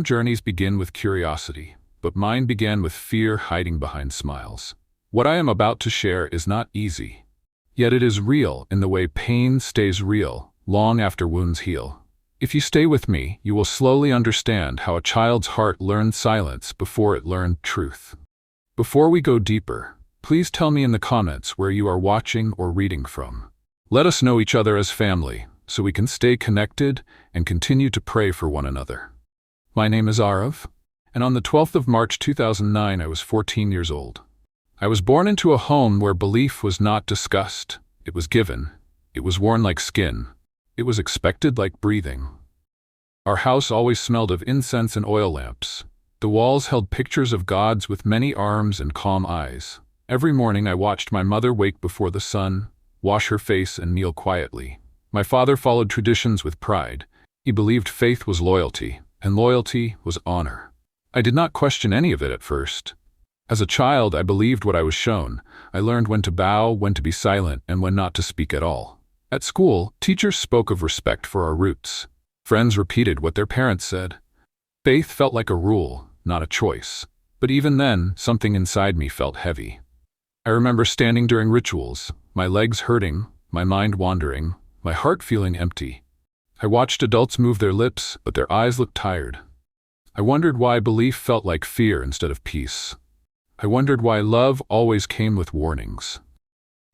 Journeys begin with curiosity, but mine began with fear hiding behind smiles. What I am about to share is not easy, yet it is real in the way pain stays real long after wounds heal. If you stay with me, you will slowly understand how a child's heart learned silence before it learned truth. Before we go deeper, please tell me in the comments where you are watching or reading from. Let us know each other as family, so we can stay connected and continue to pray for one another. My name is Arav, and on the 12th of March 2009 I was 14 years old. I was born into a home where belief was not discussed, it was given. It was worn like skin. It was expected like breathing. Our house always smelled of incense and oil lamps. The walls held pictures of gods with many arms and calm eyes. Every morning I watched my mother wake before the sun, wash her face and kneel quietly. My father followed traditions with pride. He believed faith was loyalty, and loyalty was honor. I did not question any of it at first. As a child, I believed what I was shown. I learned when to bow, when to be silent, and when not to speak at all. At school, teachers spoke of respect for our roots. Friends repeated what their parents said. Faith felt like a rule, not a choice. But even then, something inside me felt heavy. I remember standing during rituals, my legs hurting, my mind wandering, my heart feeling empty. I watched adults move their lips, but their eyes looked tired. I wondered why belief felt like fear instead of peace. I wondered why love always came with warnings.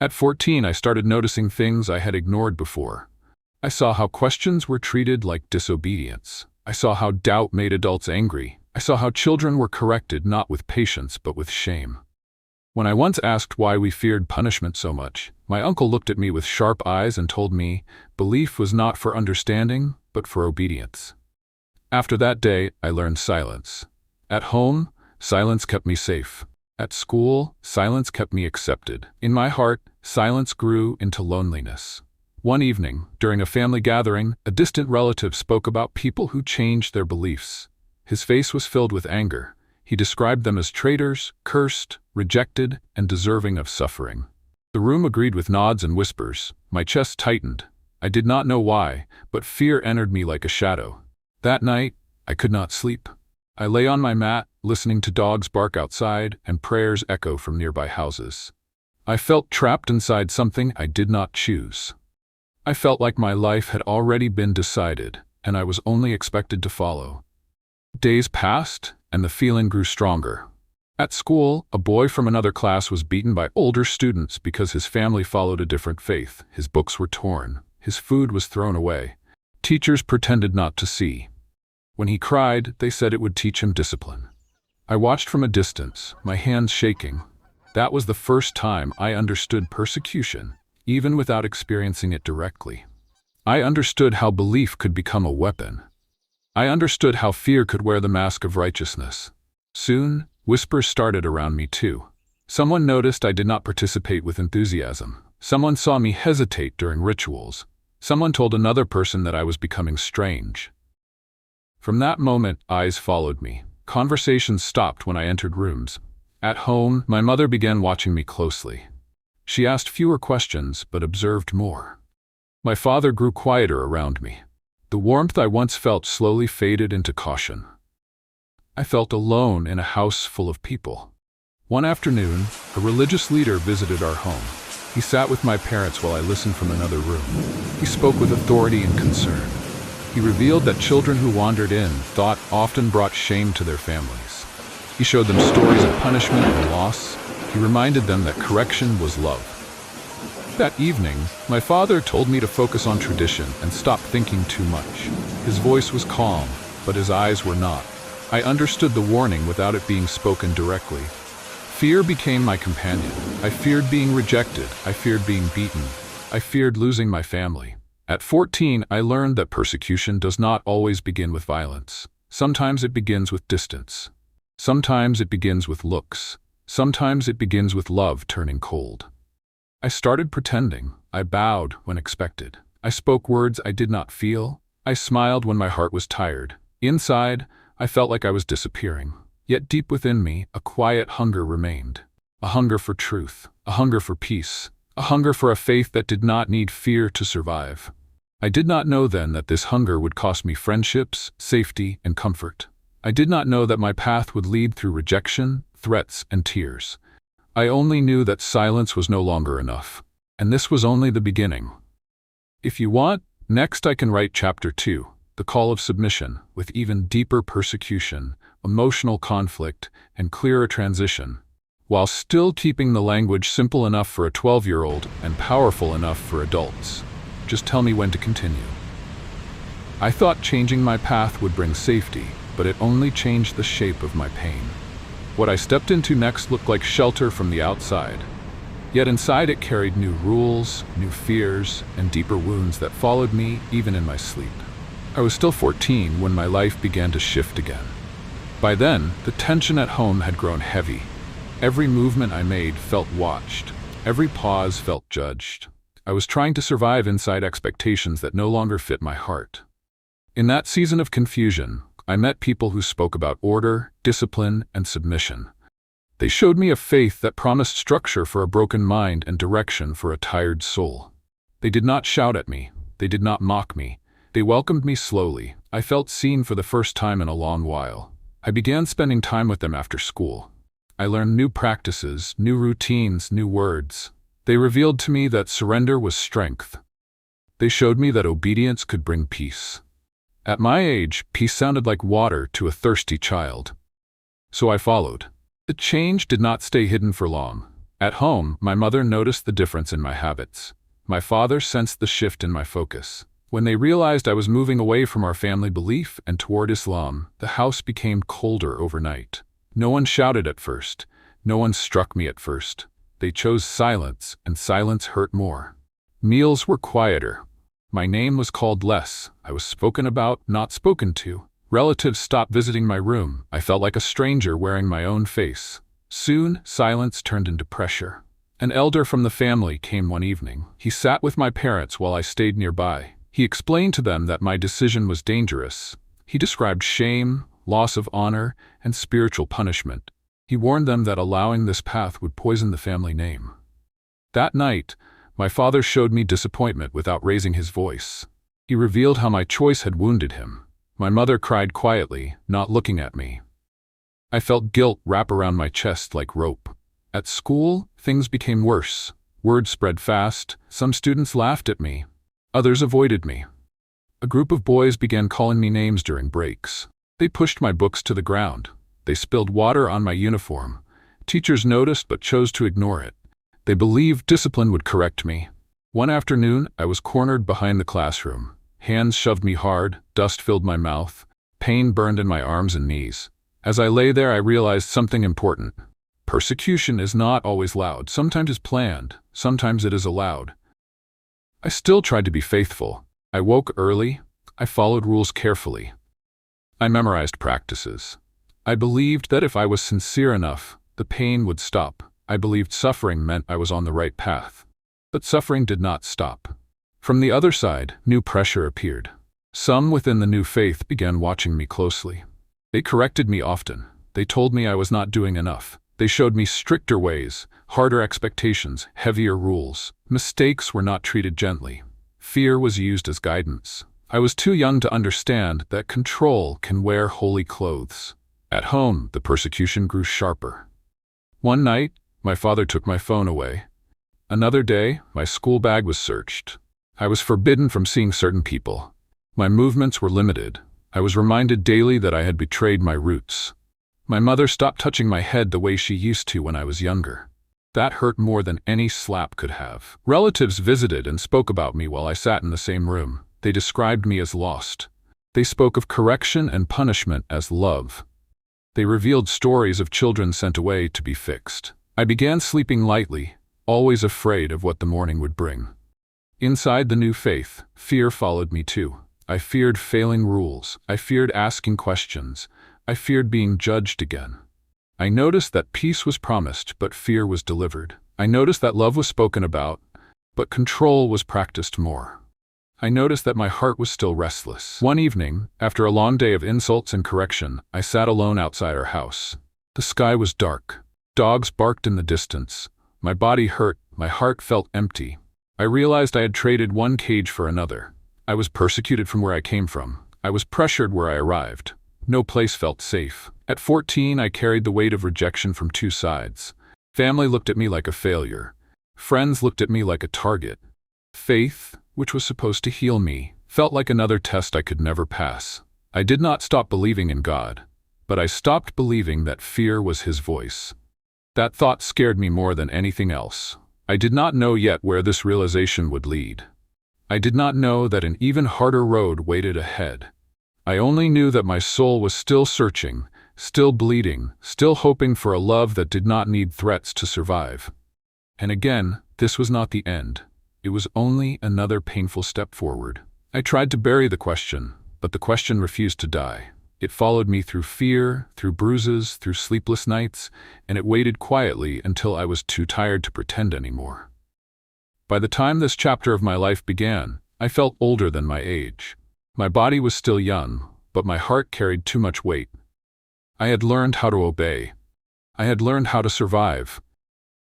At 14, I started noticing things I had ignored before. I saw how questions were treated like disobedience. I saw how doubt made adults angry. I saw how children were corrected not with patience but with shame. When I once asked why we feared punishment so much, my uncle looked at me with sharp eyes and told me belief was not for understanding, but for obedience. After that day, I learned silence. At home, silence kept me safe. At school, silence kept me accepted. In my heart, silence grew into loneliness. One evening, during a family gathering, a distant relative spoke about people who changed their beliefs. His face was filled with anger. He described them as traitors, cursed, rejected, and deserving of suffering. The room agreed with nods and whispers. My chest tightened. I did not know why, but fear entered me like a shadow. That night, I could not sleep. I lay on my mat, listening to dogs bark outside and prayers echo from nearby houses. I felt trapped inside something I did not choose. I felt like my life had already been decided, and I was only expected to follow. Days passed, and the feeling grew stronger. At school, a boy from another class was beaten by older students because his family followed a different faith. His books were torn. His food was thrown away. Teachers pretended not to see. When he cried, they said it would teach him discipline. I watched from a distance, my hands shaking. That was the first time I understood persecution, even without experiencing it directly. I understood how belief could become a weapon. I understood how fear could wear the mask of righteousness. Soon, whispers started around me too. Someone noticed I did not participate with enthusiasm. Someone saw me hesitate during rituals. Someone told another person that I was becoming strange. From that moment, eyes followed me. Conversations stopped when I entered rooms. At home, my mother began watching me closely. She asked fewer questions, but observed more. My father grew quieter around me. The warmth I once felt slowly faded into caution. I felt alone in a house full of people. One afternoon, a religious leader visited our home. He sat with my parents while I listened from another room. He spoke with authority and concern. He revealed that children who wandered in thought often brought shame to their families. He showed them stories of punishment and loss. He reminded them that correction was love. That evening, my father told me to focus on tradition and stop thinking too much. His voice was calm, but his eyes were not. I understood the warning without it being spoken directly. Fear became my companion. I feared being rejected. I feared being beaten. I feared losing my family. At 14, I learned that persecution does not always begin with violence. Sometimes it begins with distance. Sometimes it begins with looks. Sometimes it begins with love turning cold. I started pretending. I bowed when expected. I spoke words I did not feel. I smiled when my heart was tired. Inside, I felt like I was disappearing. Yet deep within me, a quiet hunger remained. A hunger for truth. A hunger for peace. A hunger for a faith that did not need fear to survive. I did not know then that this hunger would cost me friendships, safety, and comfort. I did not know that my path would lead through rejection, threats, and tears. I only knew that silence was no longer enough. And this was only the beginning. If you want, next I can write Chapter 2, The Call of Submission, with even deeper persecution, emotional conflict, and clearer transition, while still keeping the language simple enough for a 12-year-old and powerful enough for adults. Just tell me when to continue. I thought changing my path would bring safety, but it only changed the shape of my pain. What I stepped into next looked like shelter from the outside. Yet inside it carried new rules, new fears, and deeper wounds that followed me even in my sleep. I was still 14 when my life began to shift again. By then, the tension at home had grown heavy. Every movement I made felt watched. Every pause felt judged. I was trying to survive inside expectations that no longer fit my heart. In that season of confusion, I met people who spoke about order, discipline, and submission. They showed me a faith that promised structure for a broken mind and direction for a tired soul. They did not shout at me. They did not mock me. They welcomed me slowly. I felt seen for the first time in a long while. I began spending time with them after school. I learned new practices, new routines, new words. They revealed to me that surrender was strength. They showed me that obedience could bring peace. At my age, peace sounded like water to a thirsty child. So I followed. The change did not stay hidden for long. At home, my mother noticed the difference in my habits. My father sensed the shift in my focus. When they realized I was moving away from our family belief and toward Islam, the house became colder overnight. No one shouted at first. No one struck me at first. They chose silence, and silence hurt more. Meals were quieter. My name was called less. I was spoken about, not spoken to. Relatives stopped visiting my room. I felt like a stranger wearing my own face. Soon, silence turned into pressure. An elder from the family came one evening. He sat with my parents while I stayed nearby. He explained to them that my decision was dangerous. He described shame, loss of honor, and spiritual punishment. He warned them that allowing this path would poison the family name. That night, my father showed me disappointment without raising his voice. He revealed how my choice had wounded him. My mother cried quietly, not looking at me. I felt guilt wrap around my chest like rope. At school, things became worse. Word spread fast. Some students laughed at me. Others avoided me. A group of boys began calling me names during breaks. They pushed my books to the ground. They spilled water on my uniform. Teachers noticed but chose to ignore it. They believed discipline would correct me. One afternoon, I was cornered behind the classroom. Hands shoved me hard, dust filled my mouth. Pain burned in my arms and knees. As I lay there, I realized something important. Persecution is not always loud. Sometimes it's planned. Sometimes it is allowed. I still tried to be faithful. I woke early. I followed rules carefully. I memorized practices. I believed that if I was sincere enough, the pain would stop. I believed suffering meant I was on the right path. But suffering did not stop. From the other side, new pressure appeared. Some within the new faith began watching me closely. They corrected me often. They told me I was not doing enough. They showed me stricter ways, harder expectations, heavier rules. Mistakes were not treated gently. Fear was used as guidance. I was too young to understand that control can wear holy clothes. At home, the persecution grew sharper. One night, my father took my phone away. Another day, my school bag was searched. I was forbidden from seeing certain people. My movements were limited. I was reminded daily that I had betrayed my roots. My mother stopped touching my head the way she used to when I was younger. That hurt more than any slap could have. Relatives visited and spoke about me while I sat in the same room. They described me as lost. They spoke of correction and punishment as love. They revealed stories of children sent away to be fixed. I began sleeping lightly, always afraid of what the morning would bring. Inside the new faith, fear followed me too. I feared failing rules. I feared asking questions. I feared being judged again. I noticed that peace was promised, but fear was delivered. I noticed that love was spoken about, but control was practiced more. I noticed that my heart was still restless. One evening, after a long day of insults and correction, I sat alone outside our house. The sky was dark. Dogs barked in the distance. My body hurt. My heart felt empty. I realized I had traded one cage for another. I was persecuted from where I came from. I was pressured where I arrived. No place felt safe. At 14, I carried the weight of rejection from two sides. Family looked at me like a failure. Friends looked at me like a target. Faith, which was supposed to heal me, felt like another test I could never pass. I did not stop believing in God, but I stopped believing that fear was His voice. That thought scared me more than anything else. I did not know yet where this realization would lead. I did not know that an even harder road waited ahead. I only knew that my soul was still searching, still bleeding, still hoping for a love that did not need threats to survive. And again, this was not the end. It was only another painful step forward. I tried to bury the question, but the question refused to die. It followed me through fear, through bruises, through sleepless nights, and it waited quietly until I was too tired to pretend anymore. By the time this chapter of my life began, I felt older than my age. My body was still young, but my heart carried too much weight. I had learned how to obey. I had learned how to survive.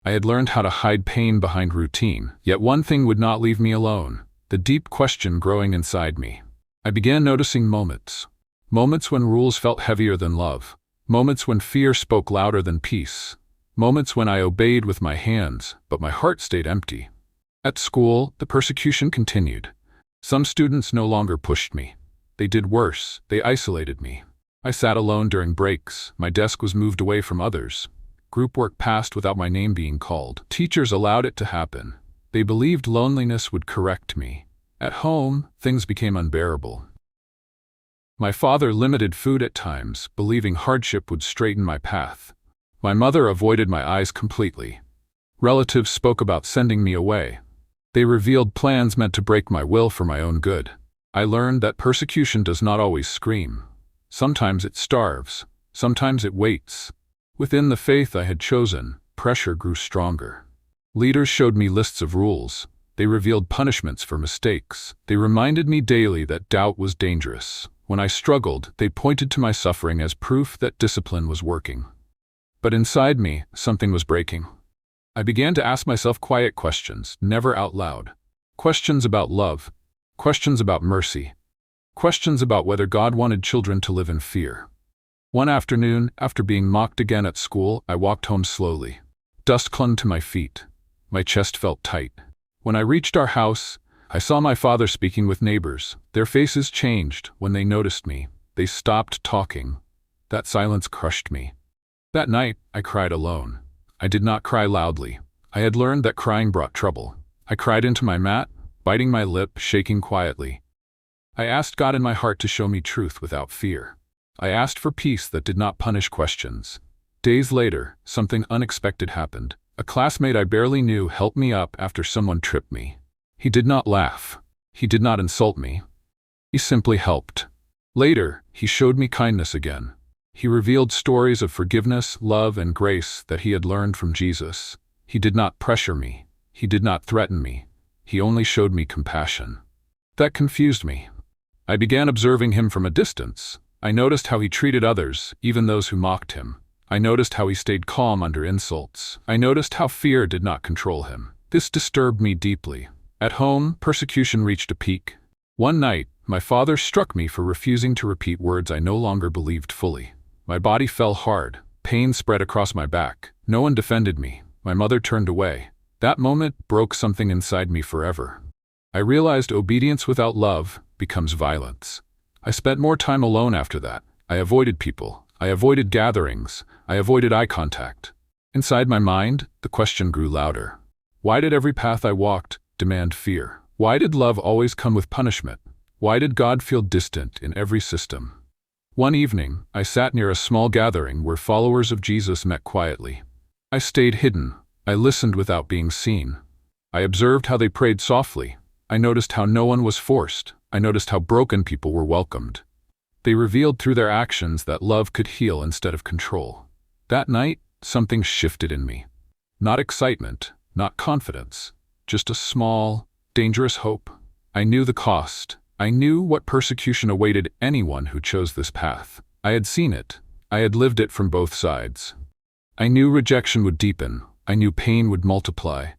I had learned how to hide pain behind routine. Yet one thing would not leave me alone: the deep question growing inside me. I began noticing moments. Moments when rules felt heavier than love. Moments when fear spoke louder than peace. Moments when I obeyed with my hands, but my heart stayed empty. At school, the persecution continued. Some students no longer pushed me. They did worse. They isolated me. I sat alone during breaks. My desk was moved away from others. Group work passed without my name being called. Teachers allowed it to happen. They believed loneliness would correct me. At home, things became unbearable. My father limited food at times, believing hardship would straighten my path. My mother avoided my eyes completely. Relatives spoke about sending me away. They revealed plans meant to break my will for my own good. I learned that persecution does not always scream. Sometimes it starves. Sometimes it waits. Within the faith I had chosen, pressure grew stronger. Leaders showed me lists of rules. They revealed punishments for mistakes. They reminded me daily that doubt was dangerous. When I struggled, they pointed to my suffering as proof that discipline was working. But inside me, something was breaking. I began to ask myself quiet questions, never out loud. Questions about love. Questions about mercy. Questions about whether God wanted children to live in fear. One afternoon, after being mocked again at school, I walked home slowly. Dust clung to my feet. My chest felt tight. When I reached our house, I saw my father speaking with neighbors. Their faces changed when they noticed me. They stopped talking. That silence crushed me. That night, I cried alone. I did not cry loudly. I had learned that crying brought trouble. I cried into my mat, biting my lip, shaking quietly. I asked God in my heart to show me truth without fear. I asked for peace that did not punish questions. Days later, something unexpected happened. A classmate I barely knew helped me up after someone tripped me. He did not laugh. He did not insult me. He simply helped. Later, he showed me kindness again. He revealed stories of forgiveness, love, and grace that he had learned from Jesus. He did not pressure me. He did not threaten me. He only showed me compassion. That confused me. I began observing him from a distance. I noticed how he treated others, even those who mocked him. I noticed how he stayed calm under insults. I noticed how fear did not control him. This disturbed me deeply. At home, persecution reached a peak. One night, my father struck me for refusing to repeat words I no longer believed fully. My body fell hard. Pain spread across my back. No one defended me. My mother turned away. That moment broke something inside me forever. I realized obedience without love becomes violence. I spent more time alone after that. I avoided people. I avoided gatherings. I avoided eye contact. Inside my mind, the question grew louder. Why did every path I walked demand fear? Why did love always come with punishment? Why did God feel distant in every system? One evening, I sat near a small gathering where followers of Jesus met quietly. I stayed hidden. I listened without being seen. I observed how they prayed softly. I noticed how no one was forced. I noticed how broken people were welcomed. They revealed through their actions that love could heal instead of control. That night, something shifted in me. Not excitement, not confidence, just a small, dangerous hope. I knew the cost. I knew what persecution awaited anyone who chose this path. I had seen it. I had lived it from both sides. I knew rejection would deepen. I knew pain would multiply.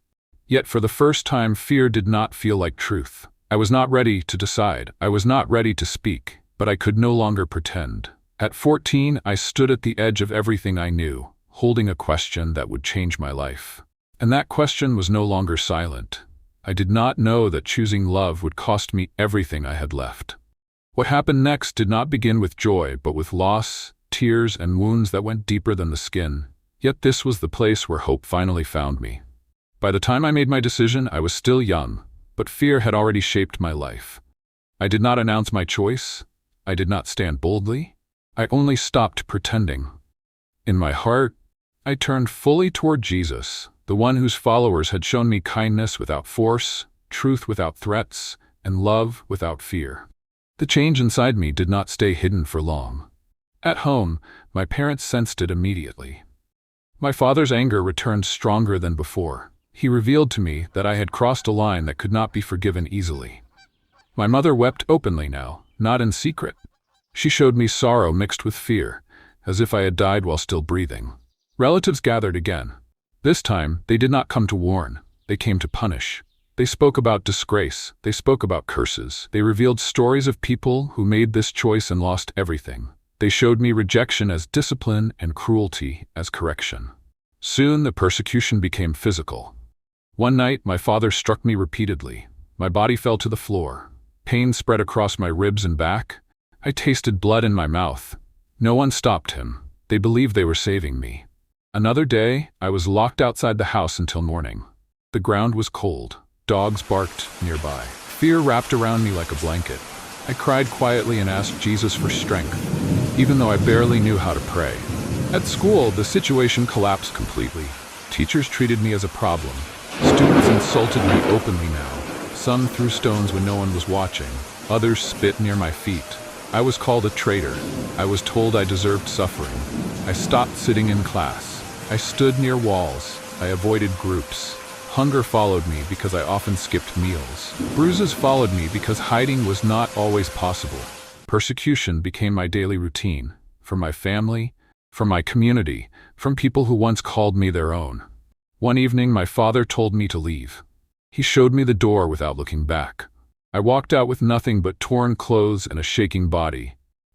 Yet for the first time, fear did not feel like truth. I was not ready to decide. I was not ready to speak, but I could no longer pretend. At 14, I stood at the edge of everything I knew, holding a question that would change my life. And that question was no longer silent. I did not know that choosing love would cost me everything I had left. What happened next did not begin with joy, but with loss, tears, and wounds that went deeper than the skin. Yet this was the place where hope finally found me. By the time I made my decision, I was still young, but fear had already shaped my life. I did not announce my choice. I did not stand boldly. I only stopped pretending. In my heart, I turned fully toward Jesus, the one whose followers had shown me kindness without force, truth without threats, and love without fear. The change inside me did not stay hidden for long. At home, my parents sensed it immediately. My father's anger returned stronger than before. He revealed to me that I had crossed a line that could not be forgiven easily. My mother wept openly now, not in secret. She showed me sorrow mixed with fear, as if I had died while still breathing. Relatives gathered again. This time, they did not come to warn. They came to punish. They spoke about disgrace. They spoke about curses. They revealed stories of people who made this choice and lost everything. They showed me rejection as discipline and cruelty as correction. Soon, the persecution became physical. One night, my father struck me repeatedly. My body fell to the floor. Pain spread across my ribs and back. I tasted blood in my mouth. No one stopped him. They believed they were saving me. Another day, I was locked outside the house until morning. The ground was cold. Dogs barked nearby. Fear wrapped around me like a blanket. I cried quietly and asked Jesus for strength, even though I barely knew how to pray. At school, the situation collapsed completely. Teachers treated me as a problem. Students insulted me openly now. Some threw stones when no one was watching. Others spit near my feet. I was called a traitor. I was told I deserved suffering. I stopped sitting in class. I stood near walls. I avoided groups. Hunger followed me because I often skipped meals. Bruises followed me because hiding was not always possible. Persecution became my daily routine, from my family, from my community, from people who once called me their own. One evening, my father told me to leave. He showed me the door without looking back. I walked out with nothing but torn clothes and a shaking body.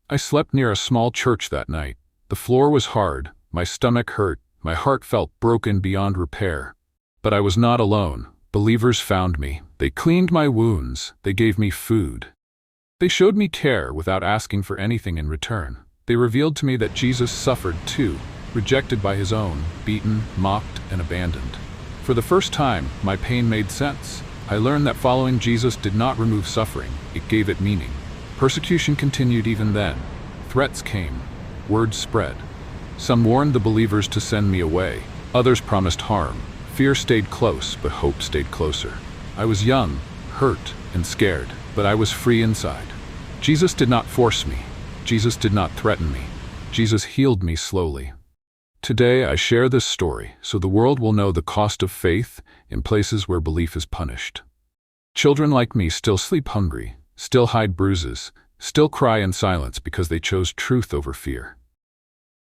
I slept near a small church that night. The floor was hard, my stomach hurt, my heart felt broken beyond repair. But I was not alone. Believers found me. They cleaned my wounds. They gave me food. They showed me care without asking for anything in return. They revealed to me that Jesus suffered too, rejected by his own, beaten, mocked, and abandoned. For the first time, my pain made sense. I learned that following Jesus did not remove suffering, it gave it meaning. Persecution continued even then. Threats came. Word spread. Some warned the believers to send me away. Others promised harm. Fear stayed close, but hope stayed closer. I was young, hurt, and scared, but I was free inside. Jesus did not force me. Jesus did not threaten me. Jesus healed me slowly. Today, I share this story so the world will know the cost of faith in places where belief is punished. Children like me still sleep hungry, still hide bruises, still cry in silence because they chose truth over fear.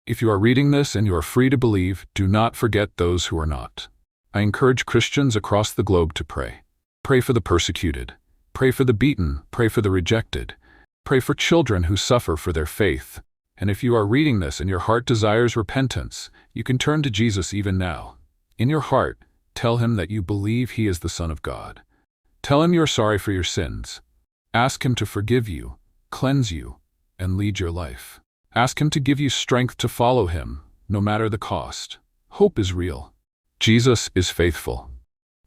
If you are reading this and you are free to believe, do not forget those who are not. I encourage Christians across the globe to pray. Pray for the persecuted. Pray for the beaten. Pray for the rejected. Pray for children who suffer for their faith. And if you are reading this and your heart desires repentance, you can turn to Jesus even now. In your heart, tell him that you believe he is the Son of God. Tell him you're sorry for your sins. Ask him to forgive you, cleanse you, and lead your life. Ask him to give you strength to follow him, no matter the cost. Hope is real. Jesus is faithful.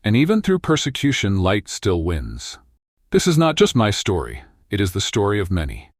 And even through persecution, light still wins. This is not just my story, it is the story of many.